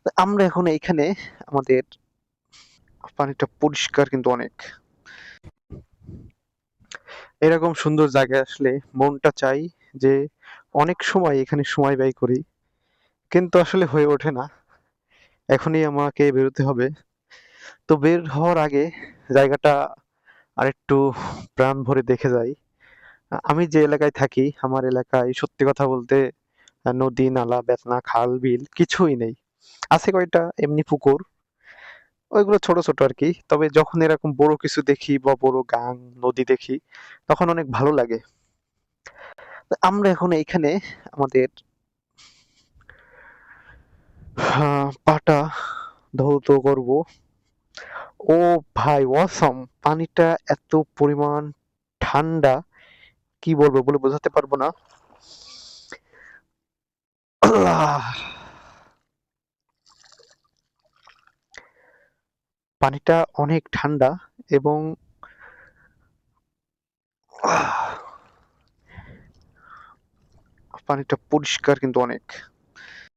আমরা এখন এইখানে আমাদের পানিটা পরিষ্কার কিন্তু অনেক। এরকম সুন্দর জায়গায় আসলে মনটা চাই যে অনেক সময় এখানে সময় ব্যয় করি, কিন্তু আসলে হয়ে ওঠে না। এখনই আমাকে বেরোতে হবে। তো বের হওয়ার আগে জায়গাটা আরেকটু প্রাণ ভরে দেখে যাই। আমি যে এলাকায় থাকি, আমার এলাকায় সত্যি কথা বলতে নদী, নালা, বেতনা, খাল, বিল কিছুই নেই। আছে কয়টা এমনি পুকুর, ওইগুলো ছোট ছোট আর কি। তবে যখন এরকম বড় কিছু দেখি বা বড় গাং, নদী দেখি, তখন অনেক ভালো লাগে। আমরা এখন এইখানে আমাদের পাটা ধৌত করব। ও ভাই, অসম! পানিটা এত পরিমাণ ঠান্ডা, কি বলবো বলে বোঝাতে পারবো না। আল্লাহ! পানিটা অনেক ঠান্ডা এবং পানিটা পরিষ্কার কিন্তু অনেক।